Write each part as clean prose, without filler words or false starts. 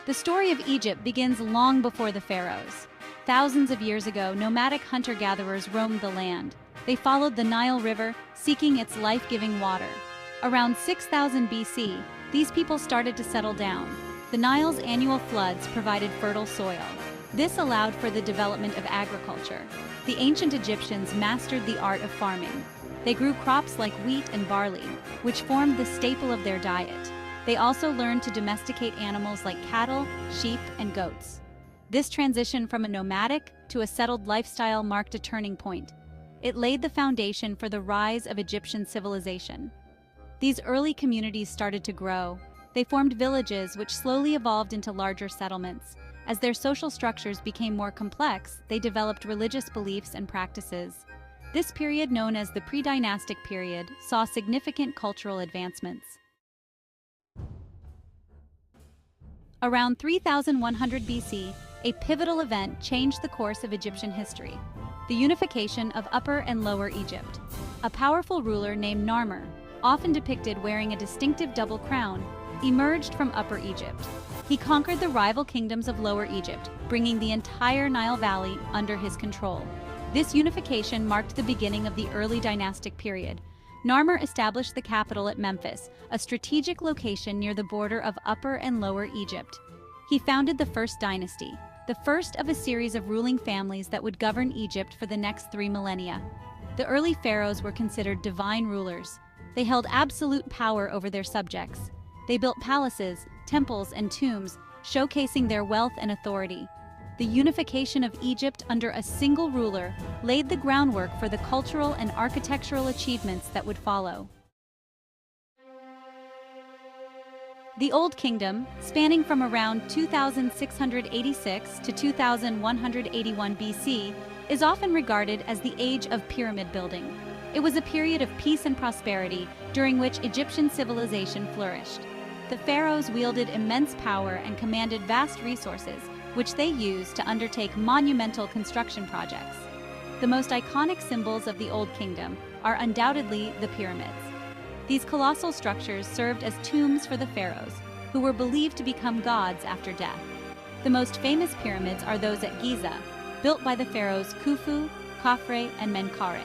The story of Egypt begins long before the pharaohs. Thousands of years ago, nomadic hunter-gatherers roamed the land. They followed the Nile River, seeking its life-giving water. Around 6000 BC, these people started to settle down. The Nile's annual floods provided fertile soil. This allowed for the development of agriculture. The ancient Egyptians mastered the art of farming. They grew crops like wheat and barley, which formed the staple of their diet. They also learned to domesticate animals like cattle, sheep, and goats. This transition from a nomadic to a settled lifestyle marked a turning point. It laid the foundation for the rise of Egyptian civilization. These early communities started to grow. They formed villages which slowly evolved into larger settlements. As their social structures became more complex, they developed religious beliefs and practices. This period, known as the pre-dynastic period, saw significant cultural advancements. Around 3100 BC, a pivotal event changed the course of Egyptian history: the unification of Upper and Lower Egypt. A powerful ruler named Narmer, often depicted wearing a distinctive double crown, emerged from Upper Egypt. He conquered the rival kingdoms of Lower Egypt, bringing the entire Nile Valley under his control. This unification marked the beginning of the early dynastic period. Narmer established the capital at Memphis, a strategic location near the border of Upper and Lower Egypt. He founded the First Dynasty, the first of a series of ruling families that would govern Egypt for the next 3 millennia. The early pharaohs were considered divine rulers. They held absolute power over their subjects. They built palaces, temples, and tombs, showcasing their wealth and authority. The unification of Egypt under a single ruler laid the groundwork for the cultural and architectural achievements that would follow. The Old Kingdom, spanning from around 2686 to 2181 BC, is often regarded as the age of pyramid building. It was a period of peace and prosperity during which Egyptian civilization flourished. The pharaohs wielded immense power and commanded vast resources, which they used to undertake monumental construction projects. The most iconic symbols of the Old Kingdom are undoubtedly the pyramids. These colossal structures served as tombs for the pharaohs, who were believed to become gods after death. The most famous pyramids are those at Giza, built by the pharaohs Khufu, Khafre, and Menkaure.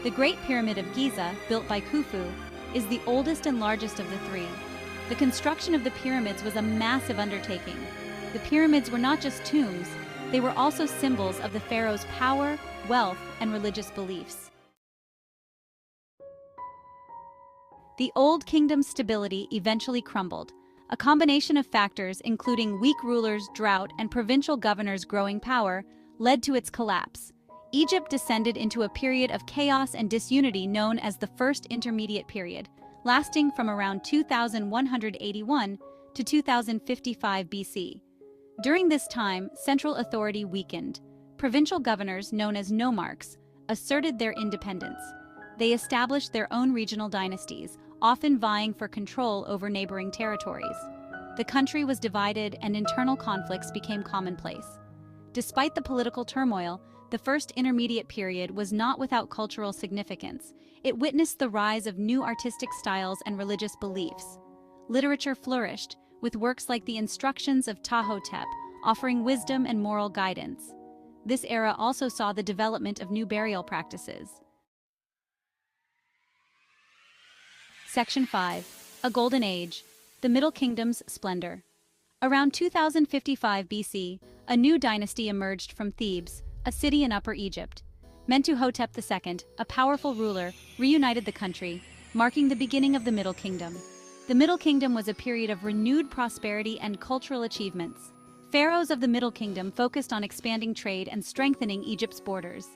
The Great Pyramid of Giza, built by Khufu, is the oldest and largest of the three. The construction of the pyramids was a massive undertaking. The pyramids were not just tombs, they were also symbols of the pharaoh's power, wealth, and religious beliefs. The Old Kingdom's stability eventually crumbled. A combination of factors, including weak rulers, drought, and provincial governors' growing power, led to its collapse. Egypt descended into a period of chaos and disunity known as the First Intermediate Period, lasting from around 2181 to 2055 BC. During this time, central authority weakened. Provincial governors, known as nomarchs, asserted their independence. They established their own regional dynasties, often vying for control over neighboring territories. The country was divided and internal conflicts became commonplace. Despite the political turmoil, the First Intermediate Period was not without cultural significance. It witnessed the rise of new artistic styles and religious beliefs. Literature flourished, with works like the Instructions of Ptahhotep offering wisdom and moral guidance. This era also saw the development of new burial practices. Section 5. A Golden Age. The Middle Kingdom's Splendor. Around 2055 BC, a new dynasty emerged from Thebes, a city in Upper Egypt. Mentuhotep II, a powerful ruler, reunited the country, marking the beginning of the Middle Kingdom. The Middle Kingdom was a period of renewed prosperity and cultural achievements. Pharaohs of the Middle Kingdom focused on expanding trade and strengthening Egypt's borders.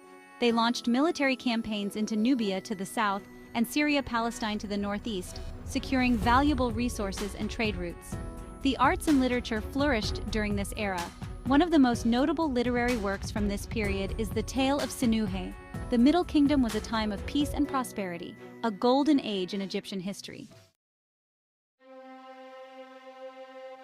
They launched military campaigns into Nubia to the south and Syria-Palestine to the northeast, securing valuable resources and trade routes. The arts and literature flourished during this era. One of the most notable literary works from this period is the Tale of Sinuhe. The Middle Kingdom was a time of peace and prosperity, a golden age in Egyptian history.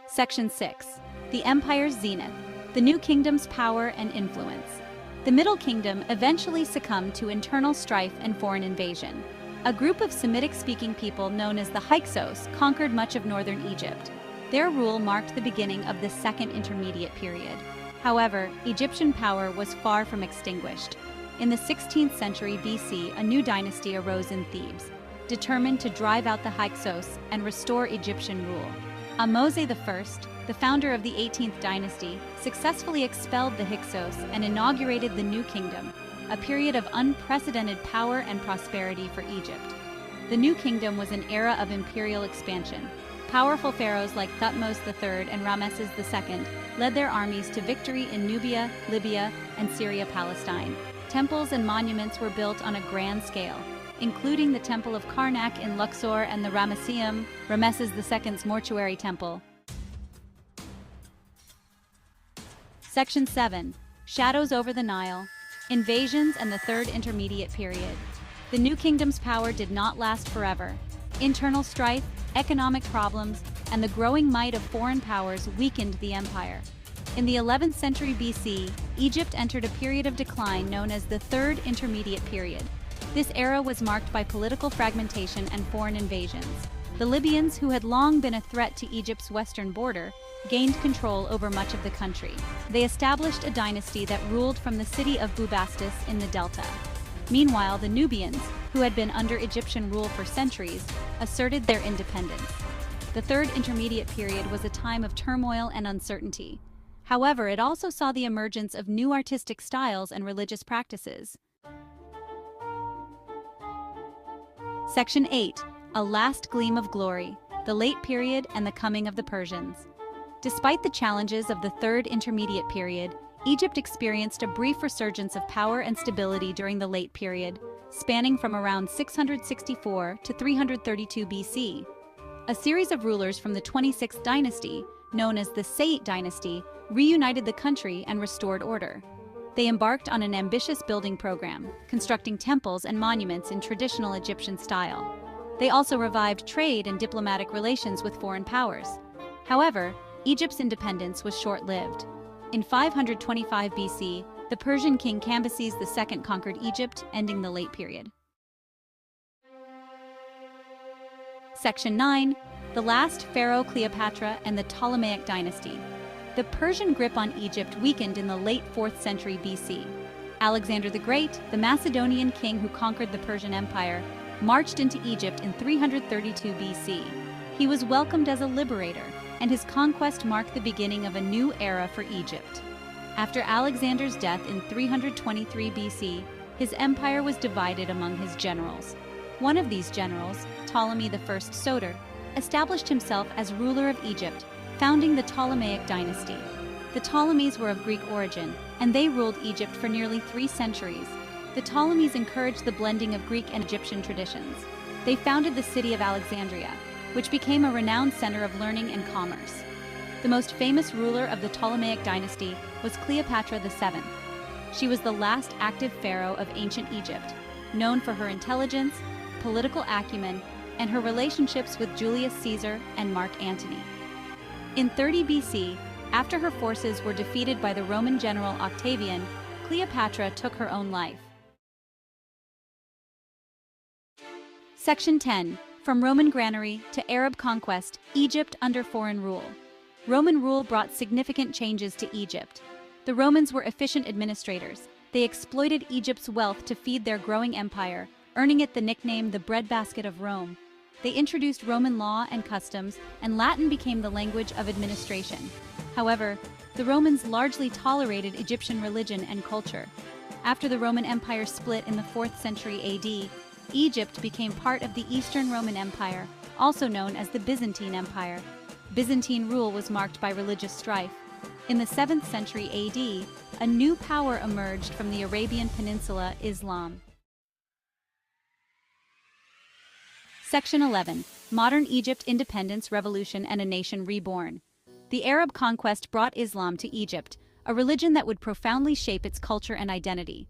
Section 6. The Empire's Zenith. The New Kingdom's Power and Influence. The Middle Kingdom eventually succumbed to internal strife and foreign invasion. A group of Semitic-speaking people known as the Hyksos conquered much of northern Egypt. Their rule marked the beginning of the Second Intermediate Period. However, Egyptian power was far from extinguished. In the 16th century BC, a new dynasty arose in Thebes, determined to drive out the Hyksos and restore Egyptian rule. Ahmose I, the founder of the 18th dynasty, successfully expelled the Hyksos and inaugurated the New Kingdom, a period of unprecedented power and prosperity for Egypt. The New Kingdom was an era of imperial expansion. Powerful pharaohs like Thutmose III and Ramesses II led their armies to victory in Nubia, Libya, and Syria-Palestine. Temples and monuments were built on a grand scale, including the Temple of Karnak in Luxor and the Ramesseum, Ramesses II's mortuary temple. Section 7. Shadows over the Nile. Invasions and the Third Intermediate Period. The New Kingdom's power did not last forever. Internal strife, economic problems, and the growing might of foreign powers weakened the empire. In the 11th century BC, Egypt entered a period of decline known as the Third Intermediate Period. This era was marked by political fragmentation and foreign invasions. The Libyans, who had long been a threat to Egypt's western border, gained control over much of the country. They established a dynasty that ruled from the city of Bubastis in the delta. Meanwhile, the Nubians, who had been under Egyptian rule for centuries, asserted their independence. The Third Intermediate Period was a time of turmoil and uncertainty. However, it also saw the emergence of new artistic styles and religious practices. Section 8. A Last Gleam of Glory, the Late Period and the Coming of the Persians. Despite the challenges of the Third Intermediate Period, Egypt experienced a brief resurgence of power and stability during the Late Period, spanning from around 664 to 332 BC. A series of rulers from the 26th dynasty, known as the Saite dynasty, reunited the country and restored order. They embarked on an ambitious building program, constructing temples and monuments in traditional Egyptian style. They also revived trade and diplomatic relations with foreign powers. However, Egypt's independence was short-lived. In 525 BC, the Persian king Cambyses II conquered Egypt, ending the Late Period. Section 9. The Last Pharaoh Cleopatra and the Ptolemaic Dynasty. The Persian grip on Egypt weakened in the late 4th century BC. Alexander the Great, the Macedonian king who conquered the Persian Empire, marched into Egypt in 332 BC. He was welcomed as a liberator, and his conquest marked the beginning of a new era for Egypt. After Alexander's death in 323 BC, his empire was divided among his generals. One of these generals, Ptolemy I Soter, established himself as ruler of Egypt, founding the Ptolemaic dynasty. The Ptolemies were of Greek origin, and they ruled Egypt for nearly 3 centuries. The Ptolemies encouraged the blending of Greek and Egyptian traditions. They founded the city of Alexandria, which became a renowned center of learning and commerce. The most famous ruler of the Ptolemaic dynasty was Cleopatra VII. She was the last active pharaoh of ancient Egypt, known for her intelligence, political acumen, and her relationships with Julius Caesar and Mark Antony. In 30 BC, after her forces were defeated by the Roman general Octavian, Cleopatra took her own life. Section 10. From Roman granary to Arab conquest, Egypt under foreign rule. Roman rule brought significant changes to Egypt. The Romans were efficient administrators. They exploited Egypt's wealth to feed their growing empire, earning it the nickname the breadbasket of Rome. They introduced Roman law and customs, and Latin became the language of administration. However, the Romans largely tolerated Egyptian religion and culture. After the Roman Empire split in the 4th century AD, Egypt became part of the Eastern Roman Empire, also known as the Byzantine Empire. Byzantine rule was marked by religious strife. In the 7th century AD, a new power emerged from the Arabian Peninsula, Islam. Section 11. Modern Egypt Independence, Revolution, and a Nation Reborn. The Arab conquest brought Islam to Egypt, a religion that would profoundly shape its culture and identity.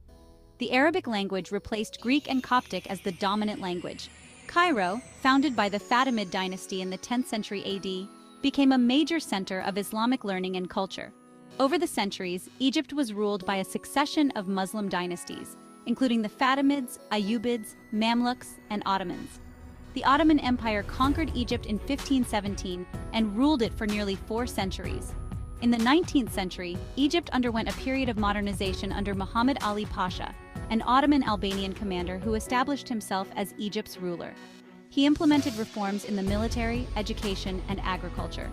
The Arabic language replaced Greek and Coptic as the dominant language. Cairo, founded by the Fatimid dynasty in the 10th century AD, became a major center of Islamic learning and culture. Over the centuries, Egypt was ruled by a succession of Muslim dynasties, including the Fatimids, Ayyubids, Mamluks, and Ottomans. The Ottoman Empire conquered Egypt in 1517 and ruled it for nearly 4 centuries. In the 19th century, Egypt underwent a period of modernization under Muhammad Ali Pasha, an Ottoman Albanian commander who established himself as Egypt's ruler. He implemented reforms in the military, education, and agriculture.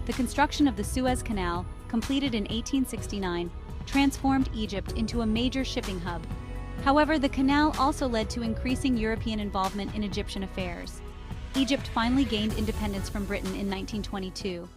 The construction of the Suez Canal, completed in 1869, transformed Egypt into a major shipping hub. However, the canal also led to increasing European involvement in Egyptian affairs. Egypt finally gained independence from Britain in 1922.